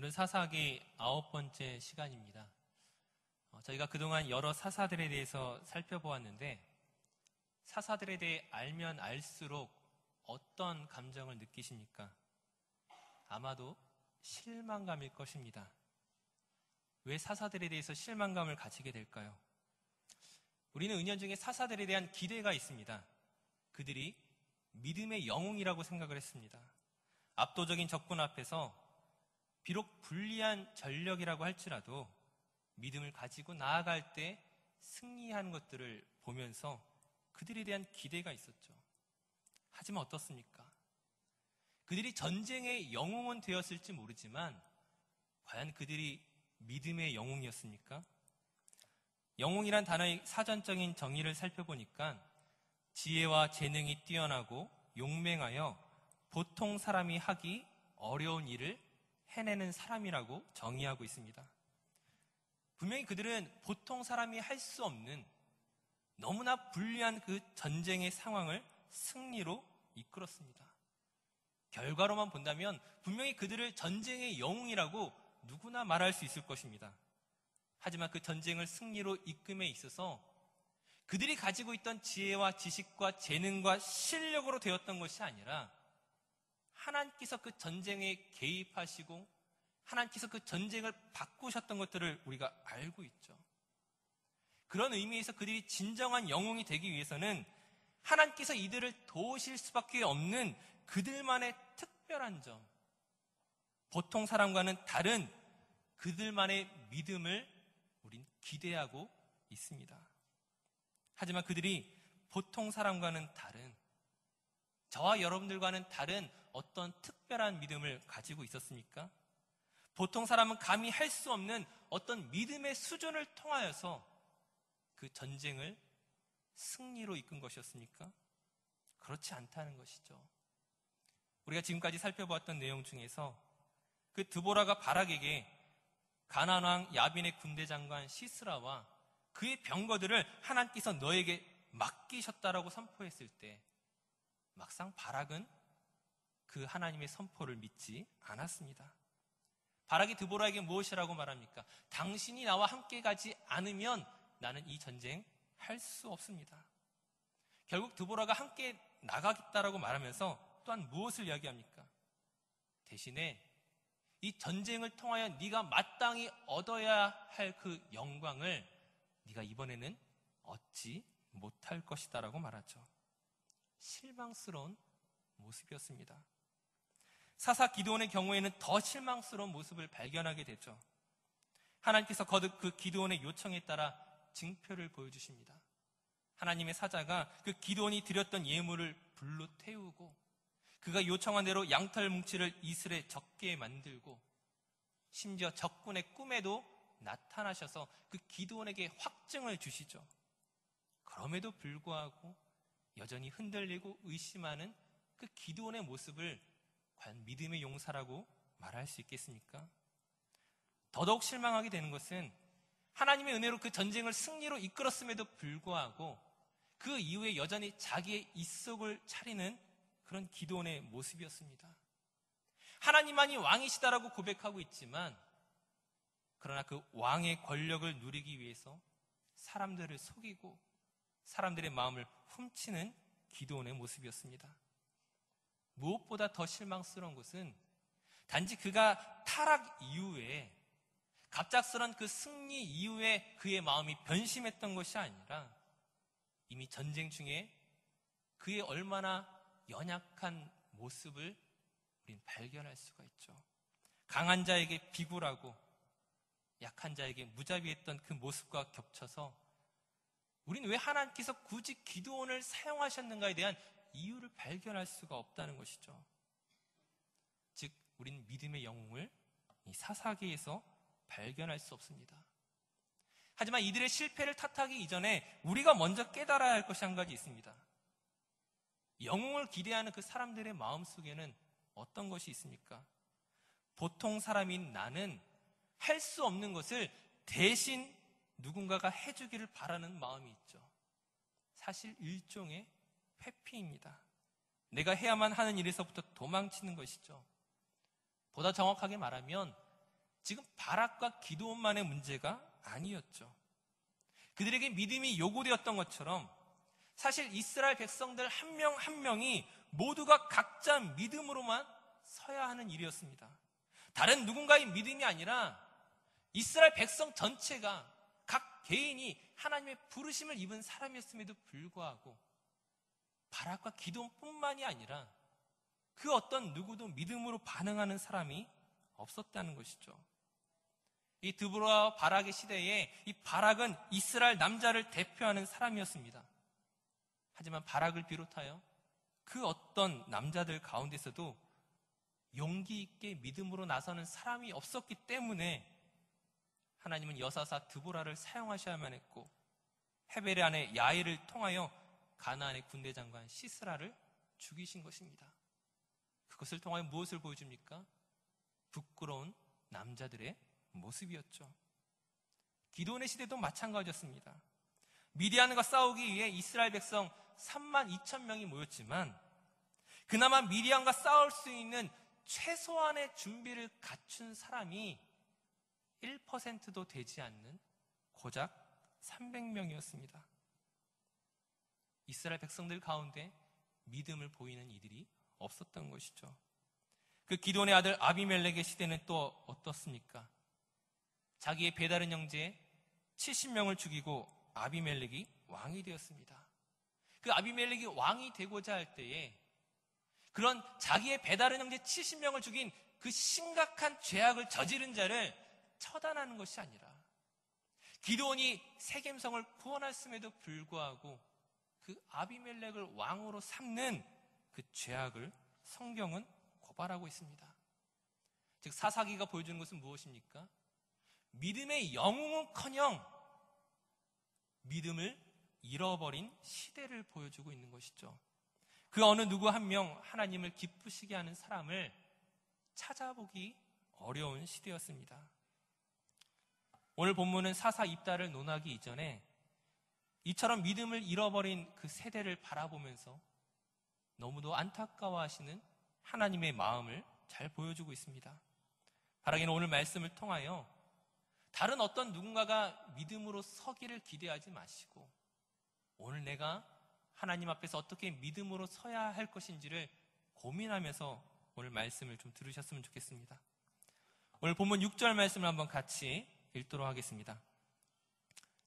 오늘은 사사기 9번째 시간입니다. 저희가 그동안 여러 사사들에 대해서 살펴보았는데, 사사들에 대해 알면 알수록 어떤 감정을 느끼십니까? 아마도 실망감일 것입니다. 왜 사사들에 대해서 실망감을 가지게 될까요? 우리는 은연중에 사사들에 대한 기대가 있습니다. 그들이 믿음의 영웅이라고 생각을 했습니다. 압도적인 적군 앞에서 비록 불리한 전력이라고 할지라도 믿음을 가지고 나아갈 때 승리하는 것들을 보면서 그들에 대한 기대가 있었죠. 하지만 어떻습니까? 그들이 전쟁의 영웅은 되었을지 모르지만 과연 그들이 믿음의 영웅이었습니까? 영웅이란 단어의 사전적인 정의를 살펴보니까 지혜와 재능이 뛰어나고 용맹하여 보통 사람이 하기 어려운 일을 해내는 사람이라고 정의하고 있습니다. 분명히 그들은 보통 사람이 할 수 없는 너무나 불리한 그 전쟁의 상황을 승리로 이끌었습니다. 결과로만 본다면 분명히 그들을 전쟁의 영웅이라고 누구나 말할 수 있을 것입니다. 하지만 그 전쟁을 승리로 이끌음에 있어서 그들이 가지고 있던 지혜와 지식과 재능과 실력으로 되었던 것이 아니라 하나님께서 그 전쟁에 개입하시고 하나님께서 그 전쟁을 바꾸셨던 것들을 우리가 알고 있죠. 그런 의미에서 그들이 진정한 영웅이 되기 위해서는 하나님께서 이들을 도우실 수밖에 없는 그들만의 특별한 점, 보통 사람과는 다른 그들만의 믿음을 우린 기대하고 있습니다. 하지만 그들이 보통 사람과는 다른, 저와 여러분들과는 다른 어떤 특별한 믿음을 가지고 있었습니까? 보통 사람은 감히 할 수 없는 어떤 믿음의 수준을 통하여서 그 전쟁을 승리로 이끈 것이었습니까? 그렇지 않다는 것이죠. 우리가 지금까지 살펴보았던 내용 중에서 그 드보라가 바락에게 가나안 왕 야빈의 군대 장관 시스라와 그의 병거들을 하나님께서 너에게 맡기셨다라고 선포했을 때 막상 바락은 그 하나님의 선포를 믿지 않았습니다. 바락이 드보라에게 무엇이라고 말합니까? 당신이 나와 함께 가지 않으면 나는 이 전쟁 할 수 없습니다. 결국 드보라가 함께 나가겠다라고 말하면서 또한 무엇을 이야기합니까? 대신에 이 전쟁을 통하여 네가 마땅히 얻어야 할 그 영광을 네가 이번에는 얻지 못할 것이다라고 말하죠. 실망스러운 모습이었습니다. 사사 기드온의 경우에는 더 실망스러운 모습을 발견하게 되죠. 하나님께서 거듭 그 기드온의 요청에 따라 증표를 보여주십니다. 하나님의 사자가 그 기드온이 드렸던 예물을 불로 태우고 그가 요청한 대로 양털 뭉치를 이슬에 적게 만들고 심지어 적군의 꿈에도 나타나셔서 그 기드온에게 확증을 주시죠. 그럼에도 불구하고 여전히 흔들리고 의심하는 그 기드온의 모습을 과연 믿음의 용사라고 말할 수 있겠습니까? 더더욱 실망하게 되는 것은 하나님의 은혜로 그 전쟁을 승리로 이끌었음에도 불구하고 그 이후에 여전히 자기의 입속을 차리는 그런 기드온의 모습이었습니다. 하나님만이 왕이시다라고 고백하고 있지만 그러나 그 왕의 권력을 누리기 위해서 사람들을 속이고 사람들의 마음을 훔치는 기드온의 모습이었습니다. 무엇보다 더 실망스러운 것은 단지 그가 타락 이후에 갑작스런 그 승리 이후에 그의 마음이 변심했던 것이 아니라 이미 전쟁 중에 그의 얼마나 연약한 모습을 우린 발견할 수가 있죠. 강한 자에게 비굴하고 약한 자에게 무자비했던 그 모습과 겹쳐서 우린 왜 하나님께서 굳이 기드온을 사용하셨는가에 대한 이유를 발견할 수가 없다는 것이죠. 즉 우린 믿음의 영웅을 이 사사기에서 발견할 수 없습니다. 하지만 이들의 실패를 탓하기 이전에 우리가 먼저 깨달아야 할 것이 한 가지 있습니다. 영웅을 기대하는 그 사람들의 마음속에는 어떤 것이 있습니까? 보통 사람인 나는 할 수 없는 것을 대신 누군가가 해주기를 바라는 마음이 있죠. 사실 일종의 회피입니다. 내가 해야만 하는 일에서부터 도망치는 것이죠. 보다 정확하게 말하면 지금 바락과 기드온만의 문제가 아니었죠. 그들에게 믿음이 요구되었던 것처럼 사실 이스라엘 백성들 한 명 한 명이 모두가 각자 믿음으로만 서야 하는 일이었습니다. 다른 누군가의 믿음이 아니라 이스라엘 백성 전체가 각 개인이 하나님의 부르심을 입은 사람이었음에도 불구하고 바락과 기드온뿐만이 아니라 그 어떤 누구도 믿음으로 반응하는 사람이 없었다는 것이죠. 이 드보라와 바락의 시대에 이 바락은 이스라엘 남자를 대표하는 사람이었습니다. 하지만 바락을 비롯하여 그 어떤 남자들 가운데서도 용기 있게 믿음으로 나서는 사람이 없었기 때문에 하나님은 여사사 드보라를 사용하셔야만 했고 헤벨의 아내 야엘을 통하여 가나안의 군대 장관 시스라를 죽이신 것입니다. 그것을 통하여 무엇을 보여줍니까? 부끄러운 남자들의 모습이었죠. 기드온의 시대도 마찬가지였습니다. 미디안과 싸우기 위해 이스라엘 백성 32,000명이 모였지만 그나마 미디안과 싸울 수 있는 최소한의 준비를 갖춘 사람이 1%도 되지 않는 고작 300명이었습니다. 이스라엘 백성들 가운데 믿음을 보이는 이들이 없었던 것이죠. 그 기드온의 아들 아비멜렉의 시대는 또 어떻습니까? 자기의 배다른 형제 70명을 죽이고 아비멜렉이 왕이 되었습니다. 그 아비멜렉이 왕이 되고자 할 때에 그런 자기의 배다른 형제 70명을 죽인 그 심각한 죄악을 저지른 자를 처단하는 것이 아니라 기드온이 세겜성을 구원했음에도 불구하고 그 아비멜렉을 왕으로 삼는 그 죄악을 성경은 고발하고 있습니다. 즉 사사기가 보여주는 것은 무엇입니까? 믿음의 영웅은커녕 믿음을 잃어버린 시대를 보여주고 있는 것이죠. 그 어느 누구 한 명 하나님을 기쁘시게 하는 사람을 찾아보기 어려운 시대였습니다. 오늘 본문은 사사 입다를 논하기 이전에 이처럼 믿음을 잃어버린 그 세대를 바라보면서 너무도 안타까워하시는 하나님의 마음을 잘 보여주고 있습니다. 바라기는 오늘 말씀을 통하여 다른 어떤 누군가가 믿음으로 서기를 기대하지 마시고 오늘 내가 하나님 앞에서 어떻게 믿음으로 서야 할 것인지를 고민하면서 오늘 말씀을 좀 들으셨으면 좋겠습니다. 오늘 본문 6절 말씀을 한번 같이 읽도록 하겠습니다.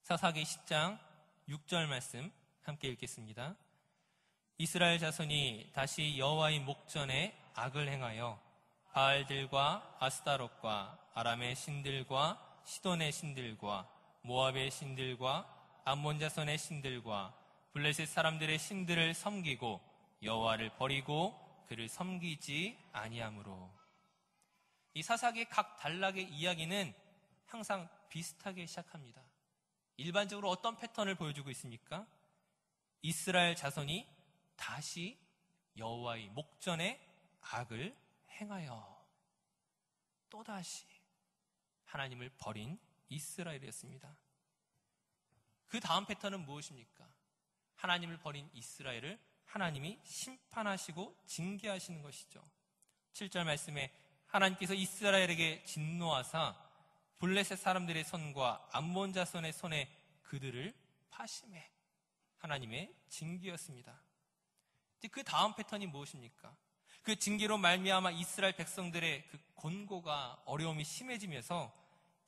사사기 10장 6절 말씀 함께 읽겠습니다. 이스라엘 자손이 다시 여호와의 목전에 악을 행하여 바알들과 아스타롯과 아람의 신들과 시돈의 신들과 모압의 신들과 암몬 자손의 신들과 블레셋 사람들의 신들을 섬기고 여호와를 버리고 그를 섬기지 아니하므로. 이 사사기의 각 단락의 이야기는 항상 비슷하게 시작합니다. 일반적으로 어떤 패턴을 보여주고 있습니까? 이스라엘 자손이 다시 여호와의 목전에 악을 행하여 또다시 하나님을 버린 이스라엘이었습니다. 그 다음 패턴은 무엇입니까? 하나님을 버린 이스라엘을 하나님이 심판하시고 징계하시는 것이죠. 7절 말씀에 하나님께서 이스라엘에게 진노하사 블레셋 사람들의 손과 암몬 자손의 손에 그들을 파심해 하나님의 징계였습니다. 그 다음 패턴이 무엇입니까? 그 징계로 말미암아 이스라엘 백성들의 그 곤고가 어려움이 심해지면서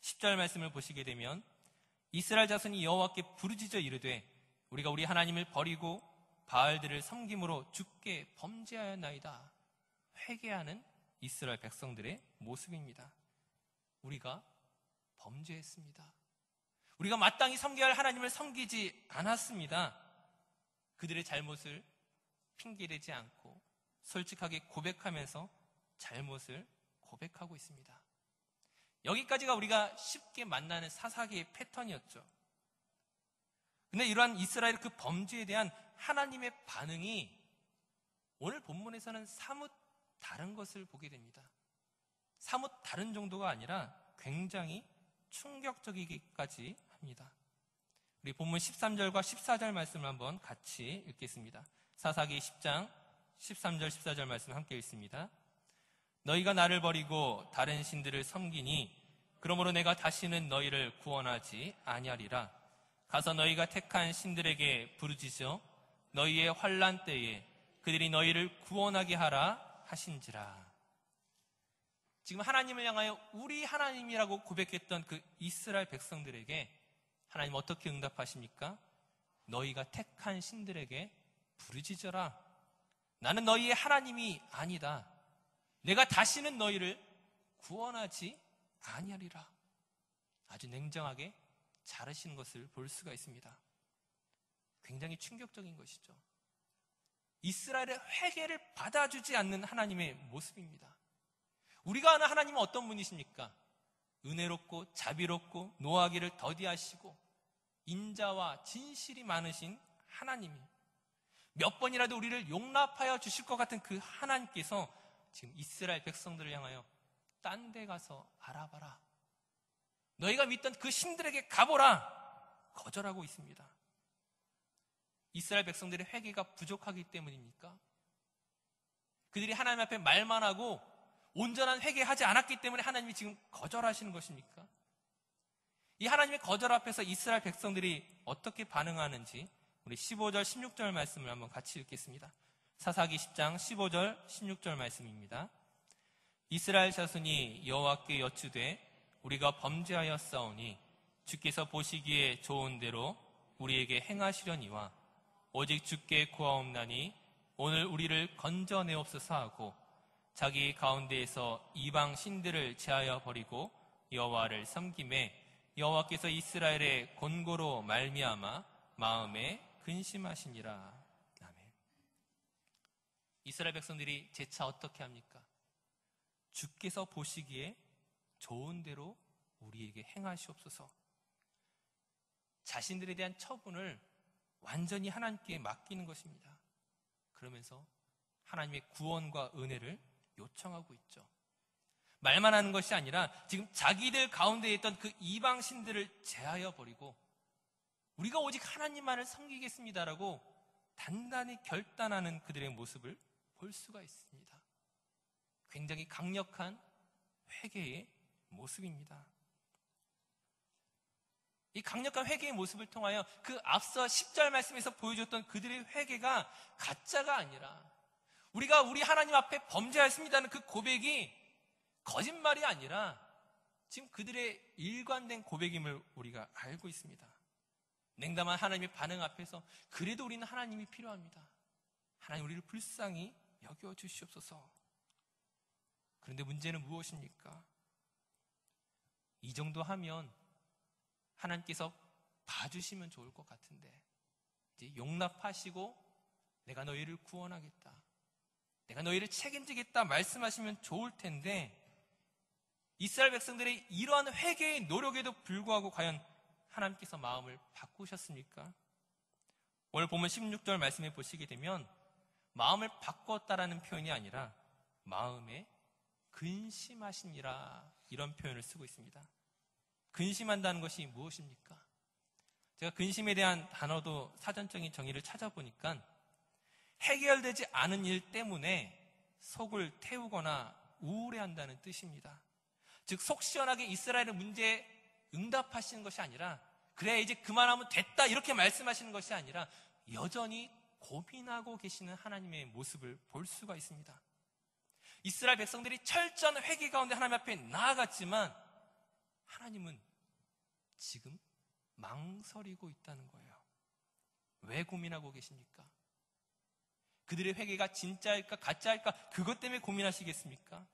10절 말씀을 보시게 되면 이스라엘 자손이 여호와께 부르짖어 이르되 우리가 우리 하나님을 버리고 바알들을 섬김으로 주께 범죄하였나이다. 회개하는 이스라엘 백성들의 모습입니다. 우리가 범죄했습니다. 우리가 마땅히 섬겨야 할 하나님을 섬기지 않았습니다. 그들의 잘못을 핑계대지 않고 솔직하게 고백하면서 잘못을 고백하고 있습니다. 여기까지가 우리가 쉽게 만나는 사사기의 패턴이었죠. 근데 이러한 이스라엘의 그 범죄에 대한 하나님의 반응이 오늘 본문에서는 사뭇 다른 것을 보게 됩니다. 사뭇 다른 정도가 아니라 굉장히 충격적이기까지 합니다. 우리 본문 13절과 14절 말씀을 한번 같이 읽겠습니다. 사사기 10장 13절 14절 말씀 함께 읽습니다. 너희가 나를 버리고 다른 신들을 섬기니 그러므로 내가 다시는 너희를 구원하지 아니하리라. 가서 너희가 택한 신들에게 부르짖어 너희의 환난 때에 그들이 너희를 구원하게 하라 하신지라. 지금 하나님을 향하여 우리 하나님이라고 고백했던 그 이스라엘 백성들에게 하나님 어떻게 응답하십니까? 너희가 택한 신들에게 부르짖어라. 나는 너희의 하나님이 아니다. 내가 다시는 너희를 구원하지 아니하리라. 아주 냉정하게 자르시는 것을 볼 수가 있습니다. 굉장히 충격적인 것이죠. 이스라엘의 회개를 받아주지 않는 하나님의 모습입니다. 우리가 아는 하나님은 어떤 분이십니까? 은혜롭고 자비롭고 노하기를 더디하시고 인자와 진실이 많으신 하나님이, 몇 번이라도 우리를 용납하여 주실 것 같은 그 하나님께서 지금 이스라엘 백성들을 향하여 딴 데 가서 알아봐라, 너희가 믿던 그 신들에게 가보라 거절하고 있습니다. 이스라엘 백성들의 회개가 부족하기 때문입니까? 그들이 하나님 앞에 말만 하고 온전한 회개하지 않았기 때문에 하나님이 지금 거절하시는 것입니까? 이 하나님의 거절 앞에서 이스라엘 백성들이 어떻게 반응하는지 우리 15절 16절 말씀을 한번 같이 읽겠습니다. 사사기 10장 15절 16절 말씀입니다. 이스라엘 자손이 여호와께 여쭈되 우리가 범죄하였사오니 주께서 보시기에 좋은 대로 우리에게 행하시려니와 오직 주께 구하옵나니 오늘 우리를 건져내옵소서 하고 자기 가운데에서 이방 신들을 제하여 버리고 여호와를 섬기매 여호와께서 이스라엘의 곤고로 말미암아 마음에 근심하시니라. 아멘. 이스라엘 백성들이 재차 어떻게 합니까? 주께서 보시기에 좋은 대로 우리에게 행하시옵소서. 자신들에 대한 처분을 완전히 하나님께 맡기는 것입니다. 그러면서 하나님의 구원과 은혜를 요청하고 있죠. 말만 하는 것이 아니라 지금 자기들 가운데 있던 그 이방 신들을 제하여 버리고 우리가 오직 하나님만을 섬기겠습니다라고 단단히 결단하는 그들의 모습을 볼 수가 있습니다. 굉장히 강력한 회개의 모습입니다. 이 강력한 회개의 모습을 통하여 그 앞서 10절 말씀에서 보여줬던 그들의 회개가 가짜가 아니라 우리가 우리 하나님 앞에 범죄하였습니다는 그 고백이 거짓말이 아니라 지금 그들의 일관된 고백임을 우리가 알고 있습니다. 냉담한 하나님의 반응 앞에서 그래도 우리는 하나님이 필요합니다. 하나님 우리를 불쌍히 여겨주시옵소서. 그런데 문제는 무엇입니까? 이 정도 하면 하나님께서 봐주시면 좋을 것 같은데 이제 용납하시고 내가 너희를 구원하겠다, 내가 너희를 책임지겠다 말씀하시면 좋을 텐데 이스라엘 백성들의 이러한 회개의 노력에도 불구하고 과연 하나님께서 마음을 바꾸셨습니까? 오늘 보면 16절 말씀에 보시게 되면 마음을 바꿨다라는 표현이 아니라 마음에 근심하시니라 이런 표현을 쓰고 있습니다. 근심한다는 것이 무엇입니까? 제가 근심에 대한 단어도 사전적인 정의를 찾아보니까 해결되지 않은 일 때문에 속을 태우거나 우울해한다는 뜻입니다. 즉 속 시원하게 이스라엘의 문제에 응답하시는 것이 아니라 그래 이제 그만하면 됐다 이렇게 말씀하시는 것이 아니라 여전히 고민하고 계시는 하나님의 모습을 볼 수가 있습니다. 이스라엘 백성들이 철저한 회개 가운데 하나님 앞에 나아갔지만 하나님은 지금 망설이고 있다는 거예요. 왜 고민하고 계십니까? 그들의 회개가 진짜일까 가짜일까 그것 때문에 고민하시겠습니까?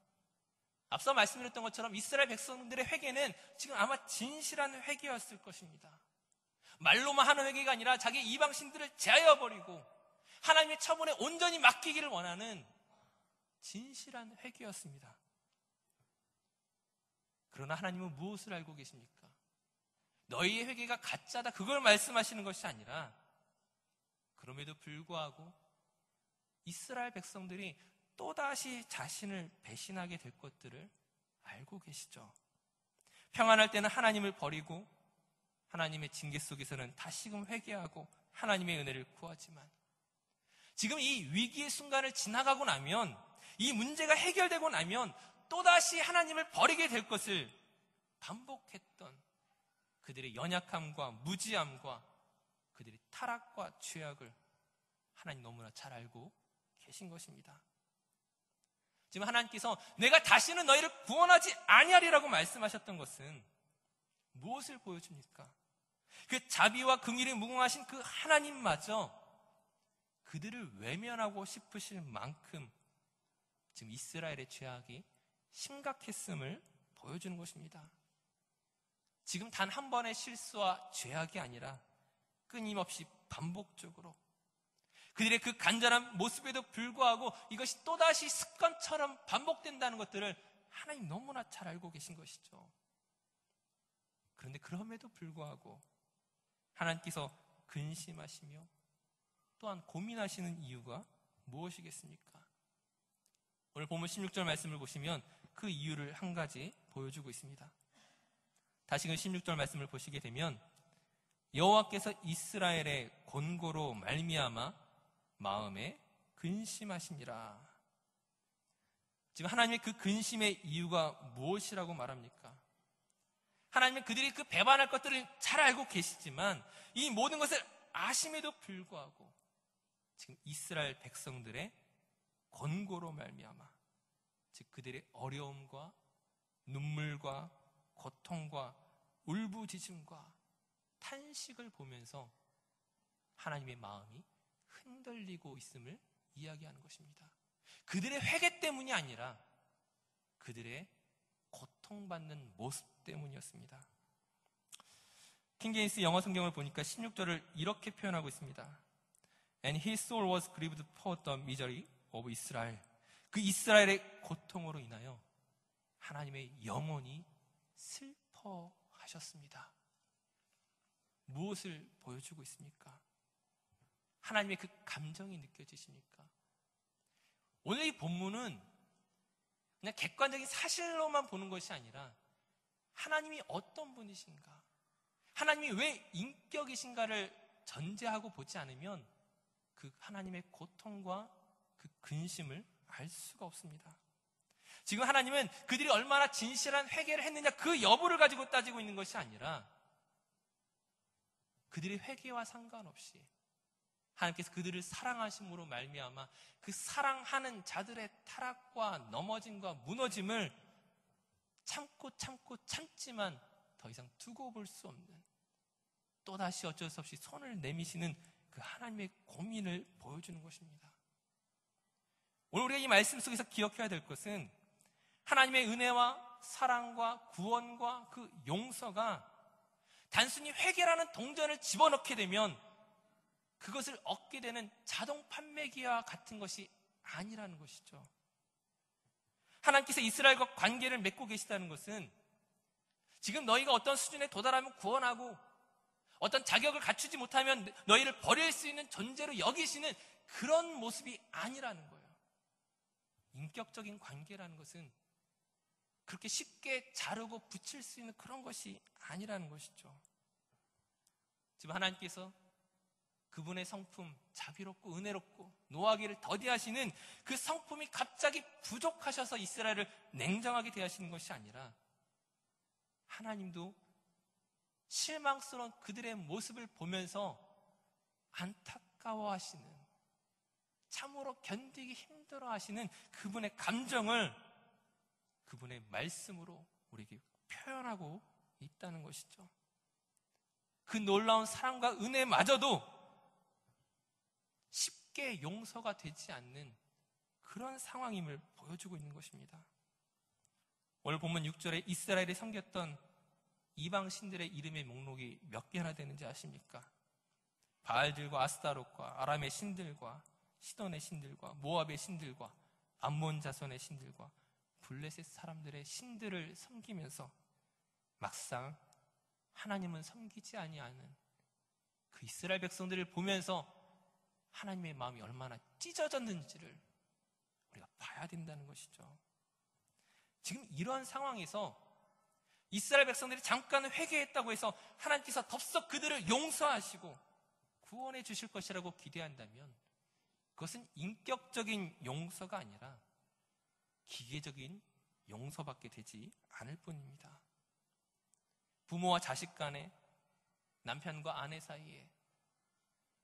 앞서 말씀드렸던 것처럼 이스라엘 백성들의 회개는 지금 아마 진실한 회개였을 것입니다. 말로만 하는 회개가 아니라 자기 이방신들을 제하여버리고 하나님의 처분에 온전히 맡기기를 원하는 진실한 회개였습니다. 그러나 하나님은 무엇을 알고 계십니까? 너희의 회개가 가짜다 그걸 말씀하시는 것이 아니라 그럼에도 불구하고 이스라엘 백성들이 또다시 자신을 배신하게 될 것들을 알고 계시죠. 평안할 때는 하나님을 버리고 하나님의 징계 속에서는 다시금 회개하고 하나님의 은혜를 구하지만 지금 이 위기의 순간을 지나가고 나면 이 문제가 해결되고 나면 또다시 하나님을 버리게 될 것을 반복했던 그들의 연약함과 무지함과 그들의 타락과 죄악을 하나님 너무나 잘 알고 계신 것입니다. 지금 하나님께서 내가 다시는 너희를 구원하지 아니하리라고 말씀하셨던 것은 무엇을 보여줍니까? 그 자비와 긍휼이 무궁하신 그 하나님마저 그들을 외면하고 싶으실 만큼 지금 이스라엘의 죄악이 심각했음을 보여주는 것입니다. 지금 단 한 번의 실수와 죄악이 아니라 끊임없이 반복적으로 그들의 그 간절한 모습에도 불구하고 이것이 또다시 습관처럼 반복된다는 것들을 하나님 너무나 잘 알고 계신 것이죠. 그런데 그럼에도 불구하고 하나님께서 근심하시며 또한 고민하시는 이유가 무엇이겠습니까? 오늘 본문 16절 말씀을 보시면 그 이유를 한 가지 보여주고 있습니다. 다시금 16절 말씀을 보시게 되면 여호와께서 이스라엘의 권고로 말미암아 마음에 근심하시니라. 지금 하나님의 그 근심의 이유가 무엇이라고 말합니까? 하나님은 그들이 그 배반할 것들을 잘 알고 계시지만 이 모든 것을 아심에도 불구하고 지금 이스라엘 백성들의 권고로 말미암아 즉 그들의 어려움과 눈물과 고통과 울부짖음과 탄식을 보면서 하나님의 마음이 흔들리고 있음을 이야기하는 것입니다. 그들의 회개 때문이 아니라 그들의 고통받는 모습 때문이었습니다. 킹제임스 영어 성경을 보니까 16절을 이렇게 표현하고 있습니다. And his soul was grieved for the misery of Israel. 그 이스라엘의 고통으로 인하여 하나님의 영혼이 슬퍼하셨습니다. 무엇을 보여주고 있습니까? 하나님의 그 감정이 느껴지십니까? 오늘 이 본문은 그냥 객관적인 사실로만 보는 것이 아니라 하나님이 어떤 분이신가, 하나님이 왜 인격이신가를 전제하고 보지 않으면 그 하나님의 고통과 그 근심을 알 수가 없습니다. 지금 하나님은 그들이 얼마나 진실한 회개를 했느냐 그 여부를 가지고 따지고 있는 것이 아니라 그들의 회개와 상관없이 하나님께서 그들을 사랑하심으로 말미암아 그 사랑하는 자들의 타락과 넘어짐과 무너짐을 참지만 더 이상 두고 볼 수 없는, 또다시 어쩔 수 없이 손을 내미시는 그 하나님의 고민을 보여주는 것입니다. 오늘 우리가 이 말씀 속에서 기억해야 될 것은 하나님의 은혜와 사랑과 구원과 그 용서가 단순히 회개라는 동전을 집어넣게 되면 그것을 얻게 되는 자동 판매기와 같은 것이 아니라는 것이죠. 하나님께서 이스라엘과 관계를 맺고 계시다는 것은 지금 너희가 어떤 수준에 도달하면 구원하고 어떤 자격을 갖추지 못하면 너희를 버릴 수 있는 존재로 여기시는 그런 모습이 아니라는 거예요. 인격적인 관계라는 것은 그렇게 쉽게 자르고 붙일 수 있는 그런 것이 아니라는 것이죠. 지금 하나님께서 그분의 성품, 자비롭고 은혜롭고 노하기를 더디하시는 그 성품이 갑자기 부족하셔서 이스라엘을 냉정하게 대하시는 것이 아니라 하나님도 실망스러운 그들의 모습을 보면서 안타까워하시는, 참으로 견디기 힘들어하시는 그분의 감정을 그분의 말씀으로 우리에게 표현하고 있다는 것이죠. 그 놀라운 사랑과 은혜마저도 쉽게 용서가 되지 않는 그런 상황임을 보여주고 있는 것입니다. 오늘 본문 6절에 이스라엘이 섬겼던 이방 신들의 이름의 목록이 몇 개나 되는지 아십니까? 바알들과 아스타롯과 아람의 신들과 시돈의 신들과 모압의 신들과 암몬 자손의 신들과 블레셋 사람들의 신들을 섬기면서 막상 하나님은 섬기지 아니하는 그 이스라엘 백성들을 보면서 하나님의 마음이 얼마나 찢어졌는지를 우리가 봐야 된다는 것이죠. 지금 이러한 상황에서 이스라엘 백성들이 잠깐 회개했다고 해서 하나님께서 덥석 그들을 용서하시고 구원해 주실 것이라고 기대한다면 그것은 인격적인 용서가 아니라 기계적인 용서밖에 되지 않을 뿐입니다. 부모와 자식 간에, 남편과 아내 사이에,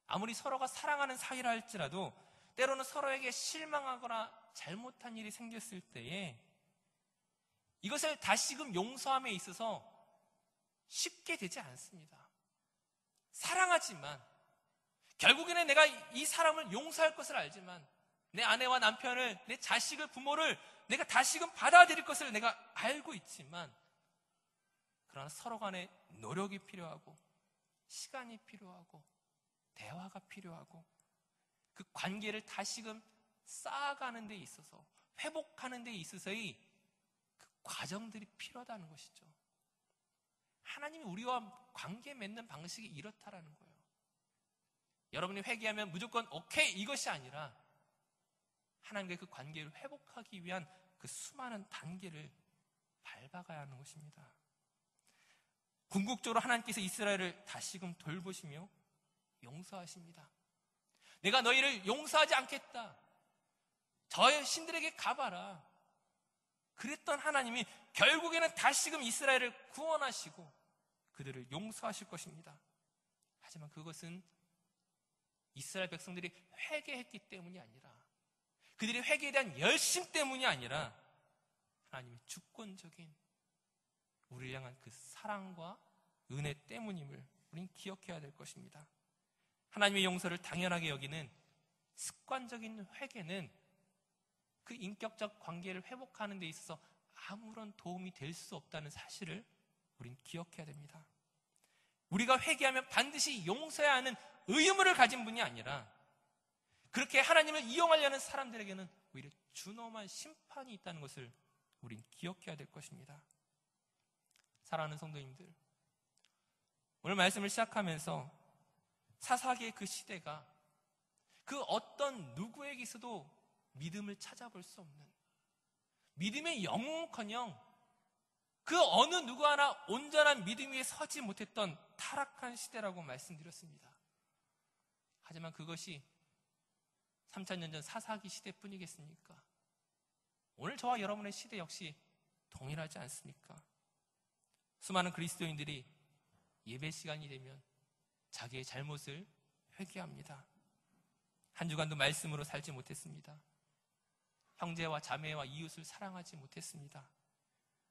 아무리 서로가 사랑하는 사이라 할지라도 때로는 서로에게 실망하거나 잘못한 일이 생겼을 때에 이것을 다시금 용서함에 있어서 쉽게 되지 않습니다. 사랑하지만, 결국에는 내가 이 사람을 용서할 것을 알지만, 내 아내와 남편을, 내 자식을, 부모를 내가 다시금 받아들일 것을 내가 알고 있지만, 그러나 서로 간에 노력이 필요하고 시간이 필요하고 대화가 필요하고 그 관계를 다시금 쌓아가는 데 있어서, 회복하는 데 있어서의 그 과정들이 필요하다는 것이죠. 하나님이 우리와 관계 맺는 방식이 이렇다라는 거예요. 여러분이 회개하면 무조건 오케이 이것이 아니라 하나님과의 그 관계를 회복하기 위한 그 수많은 단계를 밟아가야 하는 것입니다. 궁극적으로 하나님께서 이스라엘을 다시금 돌보시며 용서하십니다. 내가 너희를 용서하지 않겠다, 저의 신들에게 가봐라, 그랬던 하나님이 결국에는 다시금 이스라엘을 구원하시고 그들을 용서하실 것입니다. 하지만 그것은 이스라엘 백성들이 회개했기 때문이 아니라, 그들의 회개에 대한 열심 때문이 아니라 하나님의 주권적인 우리를 향한 그 사랑과 은혜 때문임을 우린 기억해야 될 것입니다. 하나님의 용서를 당연하게 여기는 습관적인 회개는 그 인격적 관계를 회복하는 데 있어서 아무런 도움이 될 수 없다는 사실을 우린 기억해야 됩니다. 우리가 회개하면 반드시 용서해야 하는 의무를 가진 분이 아니라, 그렇게 하나님을 이용하려는 사람들에게는 오히려 준엄한 심판이 있다는 것을 우린 기억해야 될 것입니다. 사랑하는 성도님들, 오늘 말씀을 시작하면서 사사기의 그 시대가 그 어떤 누구에게서도 믿음을 찾아볼 수 없는, 믿음의 영웅커녕 그 어느 누구 하나 온전한 믿음 위에 서지 못했던 타락한 시대라고 말씀드렸습니다. 하지만 그것이 3000년 전 사사기 시대뿐이겠습니까? 오늘 저와 여러분의 시대 역시 동일하지 않습니까? 수많은 그리스도인들이 예배 시간이 되면 자기의 잘못을 회개합니다. 한 주간도 말씀으로 살지 못했습니다. 형제와 자매와 이웃을 사랑하지 못했습니다.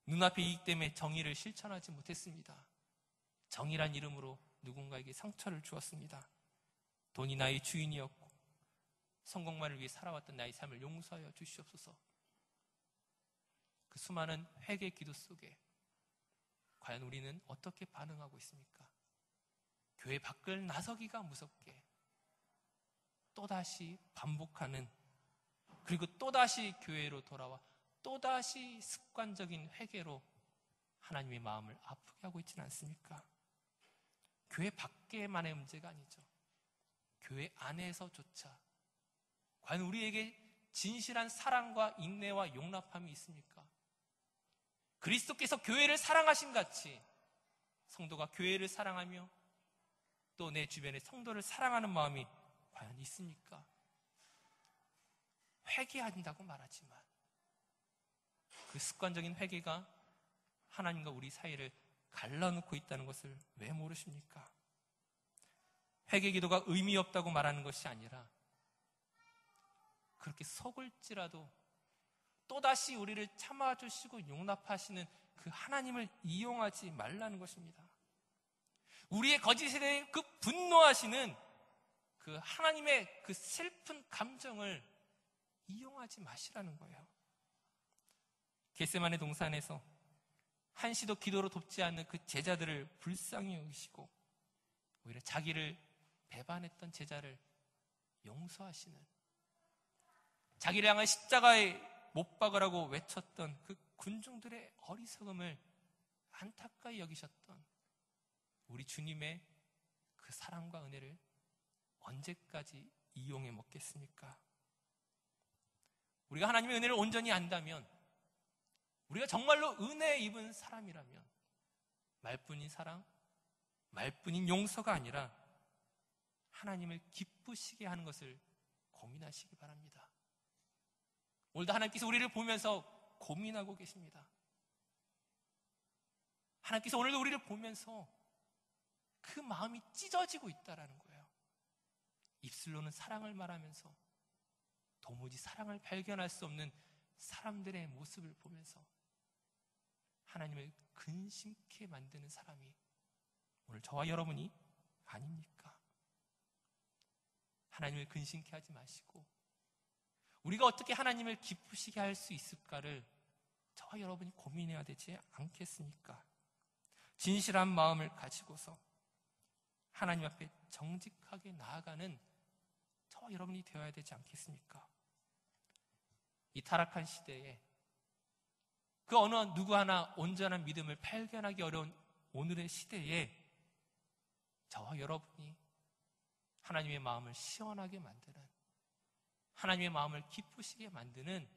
눈앞의 이익 때문에 정의를 실천하지 못했습니다. 정의란 이름으로 누군가에게 상처를 주었습니다. 돈이 나의 주인이었고 성공만을 위해 살아왔던 나의 삶을 용서하여 주시옵소서. 그 수많은 회개 기도 속에 과연 우리는 어떻게 반응하고 있습니까? 교회 밖을 나서기가 무섭게 또다시 반복하는, 그리고 또다시 교회로 돌아와 또다시 습관적인 회개로 하나님의 마음을 아프게 하고 있지는 않습니까? 교회 밖에만의 문제가 아니죠. 교회 안에서조차 과연 우리에게 진실한 사랑과 인내와 용납함이 있습니까? 그리스도께서 교회를 사랑하신 같이 성도가 교회를 사랑하며 또 내 주변의 성도를 사랑하는 마음이 과연 있습니까? 회개한다고 말하지만 그 습관적인 회개가 하나님과 우리 사이를 갈라놓고 있다는 것을 왜 모르십니까? 회개 기도가 의미 없다고 말하는 것이 아니라, 그렇게 속을지라도 또다시 우리를 참아주시고 용납하시는 그 하나님을 이용하지 말라는 것입니다. 우리의 거짓에 대해 그 분노하시는 그 하나님의 그 슬픈 감정을 이용하지 마시라는 거예요. 겟세마네 동산에서 한시도 기도로 돕지 않는 그 제자들을 불쌍히 여기시고 오히려 자기를 배반했던 제자를 용서하시는, 자기를 향한 십자가에 못 박으라고 외쳤던 그 군중들의 어리석음을 안타까이 여기셨던 우리 주님의 그 사랑과 은혜를 언제까지 이용해 먹겠습니까? 우리가 하나님의 은혜를 온전히 안다면, 우리가 정말로 은혜 입은 사람이라면 말뿐인 사랑, 말뿐인 용서가 아니라 하나님을 기쁘시게 하는 것을 고민하시기 바랍니다. 오늘도 하나님께서 우리를 보면서 고민하고 계십니다. 하나님께서 오늘도 우리를 보면서 그 마음이 찢어지고 있다라는 거예요. 입술로는 사랑을 말하면서 도무지 사랑을 발견할 수 없는 사람들의 모습을 보면서 하나님을 근심케 만드는 사람이 오늘 저와 여러분이 아닙니까? 하나님을 근심케 하지 마시고 우리가 어떻게 하나님을 기쁘시게 할 수 있을까를 저와 여러분이 고민해야 되지 않겠습니까? 진실한 마음을 가지고서 하나님 앞에 정직하게 나아가는 저와 여러분이 되어야 되지 않겠습니까? 이 타락한 시대에 그 어느 누구 하나 온전한 믿음을 발견하기 어려운 오늘의 시대에 저와 여러분이 하나님의 마음을 시원하게 만드는, 하나님의 마음을 기쁘시게 만드는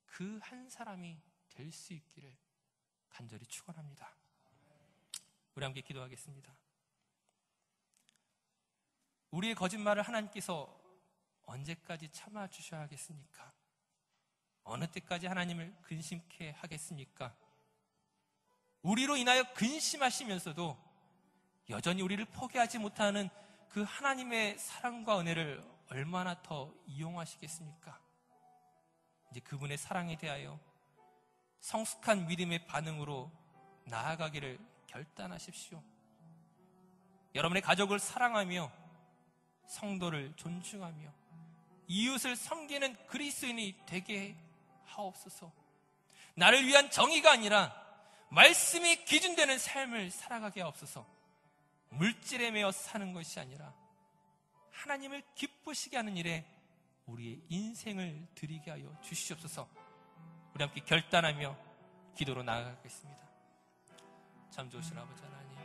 그 한 사람이 될 수 있기를 간절히 축원합니다. 우리 함께 기도하겠습니다. 우리의 거짓말을 하나님께서 언제까지 참아주셔야 하겠습니까? 어느 때까지 하나님을 근심케 하겠습니까? 우리로 인하여 근심하시면서도 여전히 우리를 포기하지 못하는 그 하나님의 사랑과 은혜를 얼마나 더 이용하시겠습니까? 이제 그분의 사랑에 대하여 성숙한 믿음의 반응으로 나아가기를 결단하십시오. 여러분의 가족을 사랑하며 성도를 존중하며 이웃을 섬기는 그리스도인이 되게 하옵소서. 나를 위한 정의가 아니라 말씀이 기준되는 삶을 살아가게 하옵소서. 물질에 매여 사는 것이 아니라 하나님을 기쁘시게 하는 일에 우리의 인생을 드리게 하여 주시옵소서. 우리 함께 결단하며 기도로 나아가겠습니다. 참 좋으신 아버지 하나님,